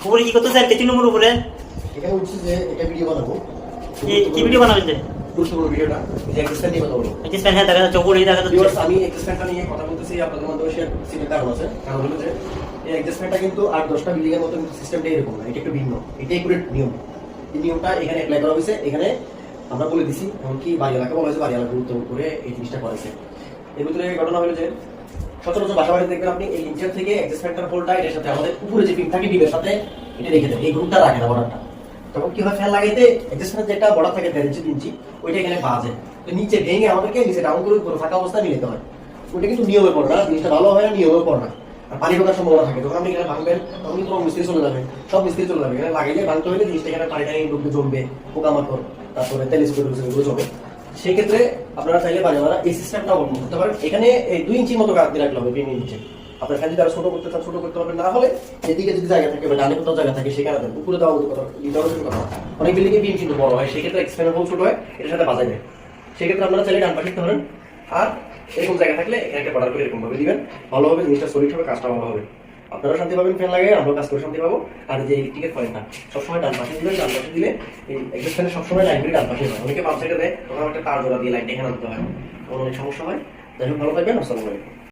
খবর কি করতে চান 3 নম্বর উপরে এখানে হচ্ছে যে এটা ভিডিও বানাবো। কি ভিডিও বানাবেন যে গুরুত্বপূর্ণ ভিডিওটা যে এক্সপ্যান্ড নিয়ে কথা বলবো। এক্সপ্যান্ড হ্যাঁ দেখা যাচ্ছে উপরে দেখা যাচ্ছে। ভিউয়ার্স আমি এক্সপ্যান্ডটা নিয়ে কথা বলতেছি আপনাদের মধ্যে শেয়ার সিটের কারণ আছে। কারণ হলো যে এই এক্সপ্যান্ডটা কিন্তু 8-10টা বিল্ডিং এর মতো কিন্তু সিস্টেমটা এরকম না, এটা একটু ভিন্ন। এটাই পুরো নিয়ম। এই নিয়মটা এখানে অ্যাপ্লাই করা হয়েছে। এখানে আমরা বলে দিছি এমনকি বাড়ি এলাকা বলা হয়েছে, বাড়ি এলাকা গুরুত্ব করে এই জিনিসটা করেছে। এর ভিতরে ঘটনা হলো যে সচরাচর বাসা বাড়িতে দেখবেন আপনি এই ইঞ্চার থেকে অ্যাডজাস্টমেন্টের হোলটা এর সাথে আমাদের উপরে যে পিন থাকে পিনের সাথে এটা রেখে দেন, এই গ্রুপটা রাখে না বর্ডারটা। তখন কি হয়, ফ্যান লাগাইতে অ্যাডজাস্টমেন্ট যেটা বর্ডার থাকে 1.5 ইঞ্চি ওইটা এখানে বাজে, তো নিচে ভেঙে আমাদেরকে নিচে ডাউন করে উপরে ফাঁকা অবস্থায় নিয়ে যেতে হয়। ওইটা কিন্তু নিয়মের পর না, জিনিসটা ভালো হয় না, নিয়মের পর না। আর পানি ঢোকার সম্ভাবনা থাকে, যখন আপনি এখানে ভাঙবেন তখন কিন্তু মিস্ত্রি চলে যাবে, সব মিস্ত্রি চলে যাবে। এখানে লাগাইলে ভাঙতে হলে জিনিসটা এখানে পানি টানি ঢুকবে, জমবে, পোকামাকড়, তারপরে তেল স্প্রে এগুলো জমে। সেই ক্ষেত্রে আপনারা চাইলে বাড়িওয়ালা এই সিস্টেমটা অবলম্বন করতে পারেন। এখানে এই 2 ইঞ্চির মতো গাছ দিয়ে রাখলে হবে, 3 ইঞ্চি। আপনার ফ্যান যদি আরো ছোট করতে চান ছোট করতে পারবেন, না হলে এদিকে যদি জায়গা থাকে বা ডানে কোথাও জায়গা থাকে সেখানে দেন, উপরে দেওয়া কথা কথা। অনেক বিল্ডিং এ বিম কিন্তু বড় হয়, সেক্ষেত্রে এক্সপ্যান্ডার হোল ছোট হয়, এটার সাথে বাজাই দেয়। সেক্ষেত্রে আপনারা চাইলে ডান পাশে ধরেন, আর এরকম জায়গা থাকলে এখানে একটা বর্ডার করে এরকম ভাবে দিবেন, ভালো হবে, জিনিসটা সলিড হবে, কাজটা ভালো হবে। আপনারা শান্তি পাবেন ফ্যান লাগাই, আমরা কাজ করে শান্তি পাবো। আর যে ইলেকট্রিকের পয়েন্টটা সবসময় ডান পাশে দিবেন, ডান পাশে দিলে এই এক্সপ্যান্ডার সবসময় লাইনগুলি ডান পাশে হয়। অনেকে বাম সাইডে দেয়, তখন একটা তার জোড়া দিয়ে লাইনটা এখানে আনতে হয়, তখন অনেক সমস্যা হয়। যাই হোক, ভালো থাকবেন, আসসালামু আলাইকুম।